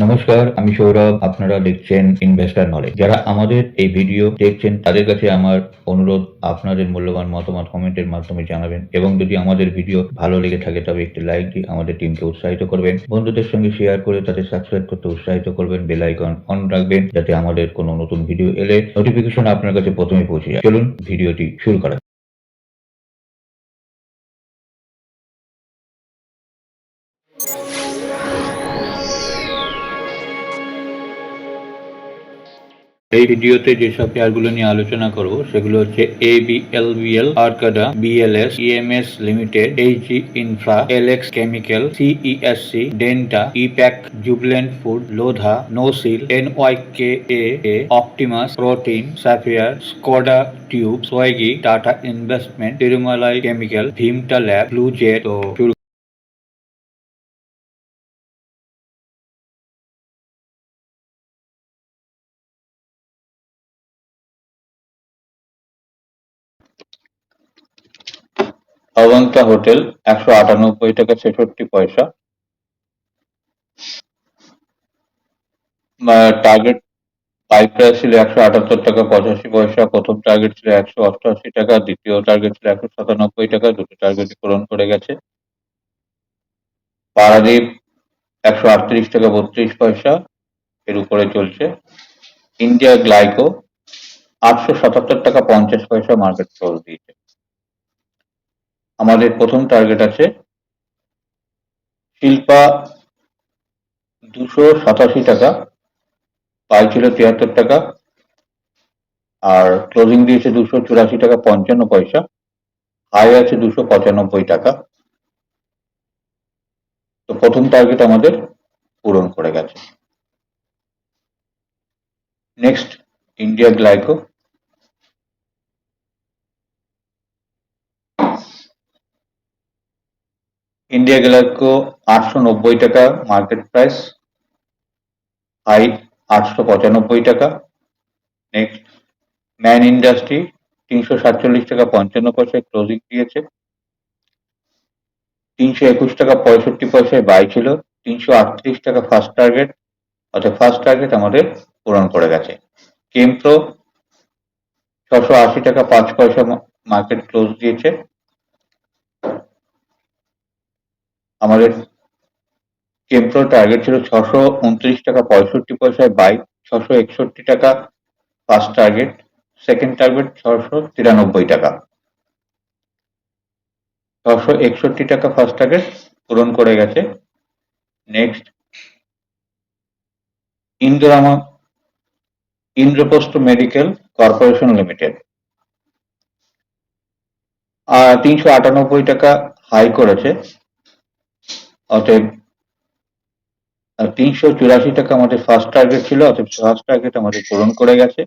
নমস্কার, আমি সৌরভ। আপনারা দেখছেন ইনভেস্টর নলেজ। যারা আমাদের এই ভিডিও দেখছেন তাদের কাছে আমার অনুরোধ, আপনাদের মূল্যবান মতামত কমেন্টের মাধ্যমে জানাবেন এবং যদি আমাদের ভিডিও ভালো লেগে থাকে তবে একটি লাইক দিয়ে আমাদের টিমকে উৎসাহিত করবেন। বন্ধুদের সঙ্গে শেয়ার করে তাদের সাবস্ক্রাইব করতে উৎসাহিত করবেন। বেল আইকন অন রাখবেন যাতে আমাদের কোনো নতুন ভিডিও এলে নোটিফিকেশন আপনার কাছে প্রথমে পৌঁছে যায়। চলুন ভিডিওটি শুরু করা যাক। এই ভিডিওতে যেসব শেয়ারগুলো নিয়ে আলোচনা করব সেগুলো হচ্ছে ABLBL, Arkade, BLS, EMS limited, HG infra, LX chemical, CESC, Denta, Epack, Jubilant food, Lodha, Nocil, NYKA, Optimus, protein, sapphire, Skoda tube, Swiggy, Tata investment, Tirumalai chemical, Vimta lab, blue jet. তো অজন্তা হোটেল 198 টাকা 66 পয়সা। টার্গেট বাই প্রাইস ছিল 178 টাকা 85 পয়সা। প্রথম টার্গেট ছিল 188 টাকা, দ্বিতীয় টার্গেট ছিল 197 টাকা। দুটো টার্গেটই পূরণ করে গেছে। পারাদীপ 138 টাকা 32 পয়সা, এর উপরে চলছে। ইন্ডিয়া গ্লাইকো 877 টাকা 50 পয়সা মার্কেট ক্লোজ দিয়েছে। আমাদের প্রথম টার্গেট আছে শিল্পা 287 টাকা, বাই ছিল 73 টাকা, আর ক্লোজিং দিয়েছে 284 টাকা 55 পয়সা। হাই আছে 295 টাকা। তো প্রথম টার্গেট আমাদের পূরণ করে গেছে। নেক্সট ইন্ডিয়া গ্লাইকো, ইন্ডিয়া গ্লাইকো 890 টাকা মার্কেট প্রাইস, হাই 895 টাকা। নেক্সট ম্যান ইন্ডাস্ট্রি 347 টাকা 55 পয়সায় ক্লোজিং দিয়েছে। 321 টাকা 65 পয়সায় বাই ছিল। 338 টাকা ফার্স্ট টার্গেট, অর্থাৎ ফার্স্ট টার্গেট আমাদের পূরণ করে গেছে। কেমপ্রো 680 টাকা 5 পয়সা মার্কেট ক্লোজ দিয়েছে। আমাদের কেমপ্রো টার্গেট ছিল 629 টাকা 65 পয়সায় বাই, 661 টাকা ফার্স্ট টার্গেট, সেকেন্ড টার্গেট 693 টাকা। 661 টাকা ফার্স্ট টার্গেট পূরণ করে গেছে। নেক্সট ইন্দ্রামা ইন্দ্রপ্রস্থ মেডিকেল কর্পোরেশন লিমিটেড 398 টাকা হাই করেছে, অতএব 384 টাকা আমাদের ফার্স্ট টার্গেট ছিল, অতএব ফার্স্ট টার্গেট আমাদের পূরণ করে গেছে।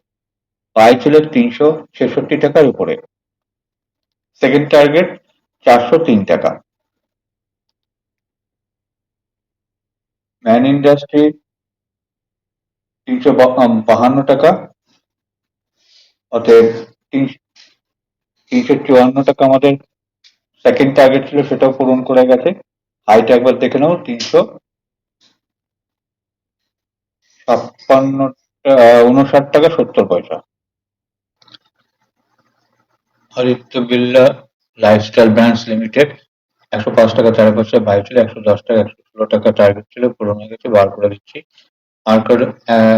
বাই ছিল 366 টাকার উপরে, সেকেন্ড টার্গেট 403 টাকা। ম্যান ইন্ডাস্ট্রি 352 টাকা, অতএব 354 টাকা আমাদের সেকেন্ড টার্গেট ছিল, সেটাও পূরণ করে গেছে। হাইটা একবার দেখে নেব, 359 টাকা 70 পয়সা। Aditya Birla lifestyle brands limited 105 টাকা 4 পয়সা বাই ছিল। 110 টাকা 116 টাকা টার্গেট ছিল, পূরণ হয়ে গেছে, বার করে দিচ্ছি। মার্কেট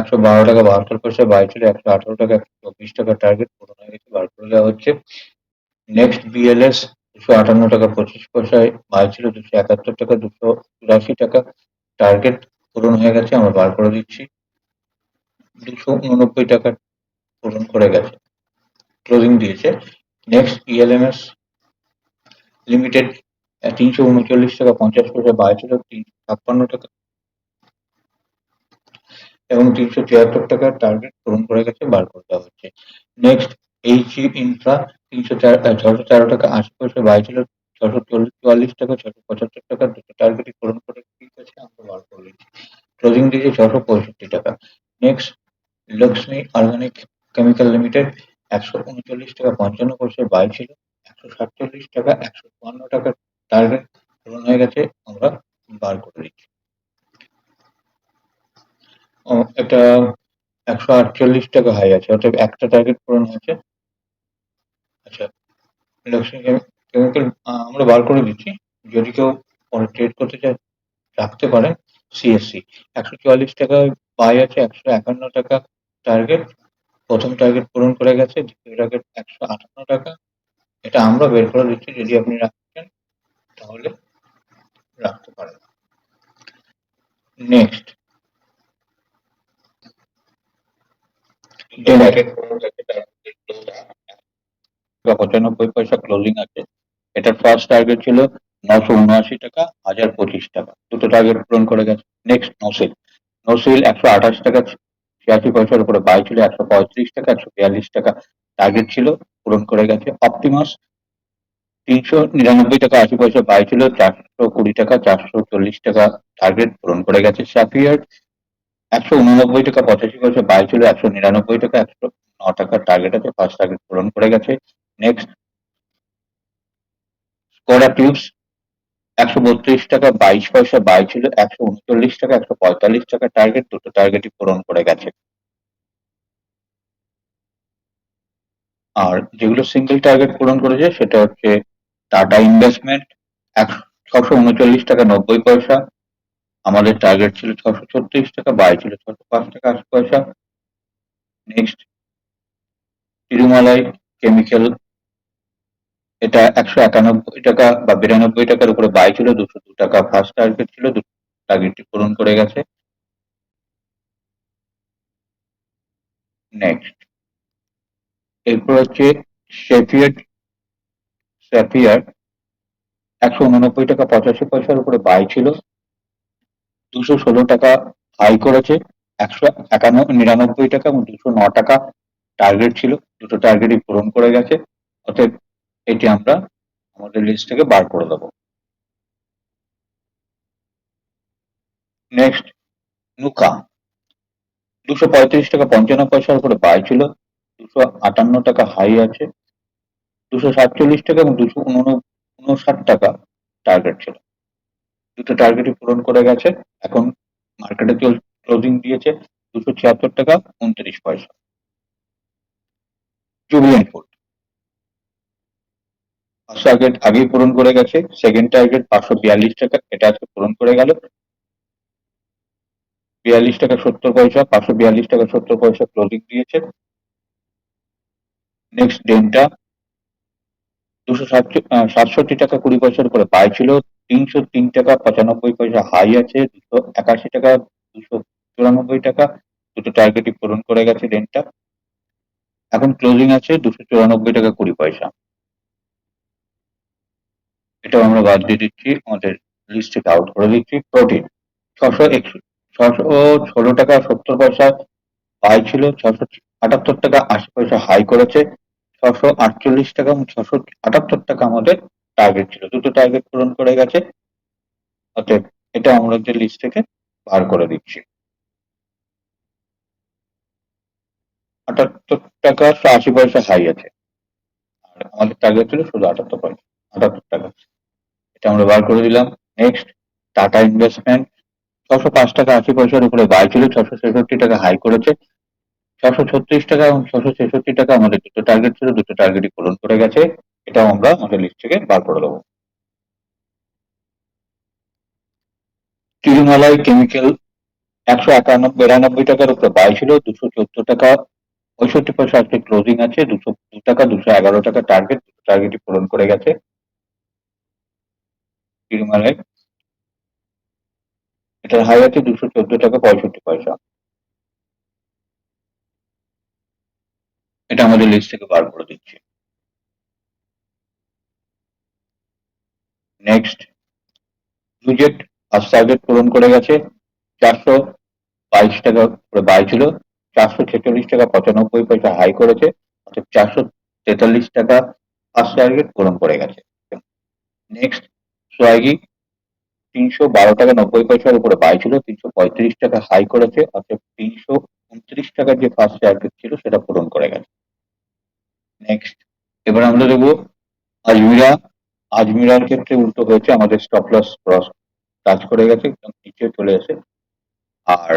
112 টাকা 72 পয়সা বাই ছিল। 118 টাকা 124 টাকা টার্গেট, পূরণ হয়ে গেছে, বার করে দেওয়া হচ্ছে। নেক্সট BLS 258 টাকা 25 পয়সায় বাই ছিল। 271 টাকা 284 টাকা টার্গেট, পূরণ হয়ে গেছে, আমরা বার করে দিচ্ছি। 289 টাকা পূরণ করে গেছে, ক্লোজিং দিয়েছে। নেক্সট ELMS লিমিটেড 339 টাকা 50 পয়সা বাই ছিল। 356 টাকা এবং 374 টাকার টার্গেট পূরণ করে গেছে, বার করে দেওয়া হচ্ছে। নেক্সট HG ইনফ্রা 613 টাকা 80 পয়সা বাই ছিল। 644 টাকা 675 টাকা দুটো টার্গেটই পূরণ করে গেছে, আমরা বার করে দিচ্ছি। ক্লোজিং দিয়েছে 665 টাকা। Next Lakshmi organic chemical limited 139 টাকা 55 পয়সায় বাই ছিল। 147 টাকা 152 টাকার টার্গেট পূরণ হয়ে গেছে, আমরা বার করে দিচ্ছি। এটা 148 টাকা হাই আছে, অর্থাৎ একটা টার্গেট পূরণ হয়েছে। আচ্ছা, লক্ষ্মী কেমিক্যাল আমরা বার করে দিচ্ছি, যদি কেউ পরে ট্রেড করতে চায় রাখতে পারেন। সিএসসি 144 টাকায় বাই আছে, 151 টাকা টার্গেট। প্রথম টার্গেট পূরণ করে গেছে, দ্বিতীয় টার্গেট 158 টাকা। এটা আমরা বের করে দিচ্ছি, যদি আপনি রাখতেন তাহলে রাখতে পারেন। নেক্সট বা 95 পয়সা ক্লোজিং আছে। এটার ফার্স্ট টার্গেট ছিল 979 টাকা, 1025 টাকা, দুটো টার্গেট পূরণ করে গেছে। নেক্সট নসিল, নসিল 128 টাকা 86 পয়সার উপরে বাই ছিল, 135 টাকা, 142 টাকা টার্গেট ছিল, পূরণ করে গেছে। অপটিমাস 399 টাকা 80 পয়সা বাই ছিল, 420 টাকা, 440 টাকা টার্গেট, পূরণ করে গেছে। সাফিয়ার 189 টাকা 85 পয়সা বাই ছিল, 199 টাকা, 109 টাকা টার্গেট আছে, ফার্স্ট টার্গেট পূরণ করে গেছে। নেক্সট স্কোডা টিউবস 132 টাকা 22 পয়সা বাই ছিল, 139 টাকা, 145 টাকা টার্গেট, দুটো টার্গেটই পূরণ করে গেছে। আর যেগুলো সিঙ্গেল টার্গেট পূরণ করেছে সেটা হচ্ছে টাটা ইনভেস্টমেন্ট 639 টাকা 90 পয়সা, আমাদের টার্গেট ছিল 636 টাকা, বাই ছিল 605 টাকা 80 পয়সা। নেক্সট তিরুমালাই কেমিক্যাল, এটা 191 টাকা বা 92 টাকার উপরে বাই ছিল, 202 টাকা ফার্স্ট টার্গেট ছিল, টার্গেটটি পূরণ করে গেছে। নেক্সট এরপর হচ্ছে শেফিয়ার্ড, স্যাফিয়ার 189 টাকা 85 পয়সার উপরে বাই ছিল, 216 টাকা হাই করেছে, 199 টাকা এবং 209 টাকা টার্গেট ছিল, দুটো টার্গেটই পূরণ করে গেছে। অতএব এটি আমরা আমাদের লিস্ট থেকে বার করে দেবো। নেক্সট নুকা 235 টাকা 55 পয়সার উপরে বাই ছিল, 258 টাকা হাই আছে, 247 টাকা এবং 259 টাকা টার্গেট ছিল, দুটো টার্গেটই পূরণ করে গেছে। এখন মার্কেটে ক্লোজিং দিয়েছে 276 টাকা 29 পয়সা। জুবিলেন্ট ফুড ফার্স্ট টার্গেট আগেই পূরণ করে গেছে, সেকেন্ড টার্গেট 542 টাকা, এটা আজকে পূরণ করে গেল। 42 টাকা 70 পয়সা, 542 টাকা 70 পয়সা ক্লোজিং দিয়েছে। নেক্সট ডেন্টা 267 টাকা 20 পয়সার উপরে বাই ছিল, 303 টাকা 95 পয়সা হাই আছে, 281 টাকা 294 টাকা, দুটো টার্গেটই পূরণ করে গেছে ডেন্টা। এখন ক্লোজিং আছে 294 টাকা 20 পয়সা, এটাও আমরা বাদ দিয়ে দিচ্ছি, আমাদের লিস্ট থেকে আউট করে দিচ্ছি। প্রোটিন 616 টাকা 70 পয়সা হাই ছিল, 678 টাকা 80 পয়সা হাই করেছে, 648 টাকা এবং 678 টাকা আমাদের টার্গেট ছিল, দুটো টার্গেট পূরণ করে গেছে। অতএব এটা আমাদের লিস্ট থেকে বার করে দিচ্ছি। 78 টাকা 80 পয়সা হাই আছে, আর আমাদের টার্গেট ছিল শুধু 78 পয়সা, 78 টাকা, এটা আমরা বার করে দিলাম। নেক্সট টাটা ইনভেস্টমেন্ট 605 টাকা 80 পয়সার উপরে বাই ছিল, 666 টাকা হাই করেছে, 636 টাকা এবং 666 টাকা আমাদের দুটো টার্গেট ছিল, দুটো টার্গেটই পূরণ করে গেছে, এটাও আমরা আমাদের লিস্ট থেকে বার করে দেবো। তিরুমালাই কেমিক্যাল 191 টাকার উপরে বাই ছিল, 214 টাকা 65 পয়সা আজকে ক্লোজিং আছে, 202 টাকা 211 টাকা টার্গেট, টার্গেটই পূরণ করে গেছে তিরুমালাই। এটার হাই আছে 214 টাকা 65 পয়সা, এটা আমাদের লিস্ট থেকে বার করে দিচ্ছি। নেক্সট প্রজেক্ট আজ টার্গেট পূরণ করে গেছে, 422 টাকা করে বাই ছিল, 446 টাকা 95 পয়সা হাই করেছে, অর্থাৎ 443 টাকা ফার্স্ট টার্গেট পূরণ করে গেছে। নেক্সট সোয়াগি 312 টাকা 90 পয়সার উপরে বাই ছিল, 335 টাকা হাই করেছে, অর্থাৎ 329 টাকার যে ফার্স্ট টার্গেট ছিল সেটা পূরণ করে গেছে। নেক্সট এবার আমরা দেখবো আজমিরা, আজমিরার ক্ষেত্রে উল্টো হয়েছে, আমাদের স্টপ লস ক্রস টাচ করে গেছে, একদম নিচে চলে এসে, আর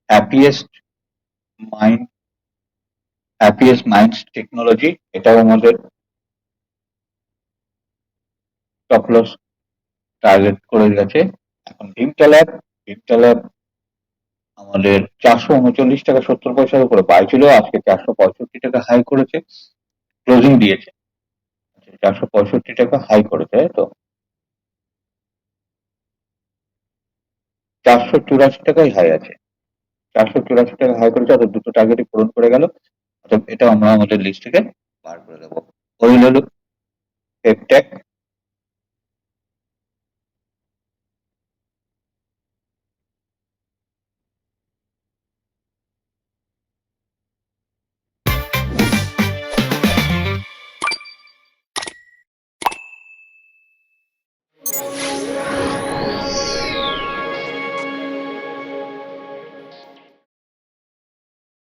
happiest mind happiest minds technology, এটাও আমাদের টপ লস টার্গেট করে গেছে। এখন ভীমটা ল্যাব আমাদের 439 টাকা 70 পয়সার উপরে বাই ছিল, আজকে 465 টাকা হাই করেছে, ক্লোজিং দিয়েছে 465 টাকা হাই করেছে, তাই তো 484 টাকায় হাই আছে, 484 টাকা হাই করেছে, অর্থাৎ দুটো টার্গেটই পূরণ করে গেল, অর্থাৎ এটা আমরা আমাদের লিস্ট থেকে বার করে দেবো। ওই হলো পেপটেক।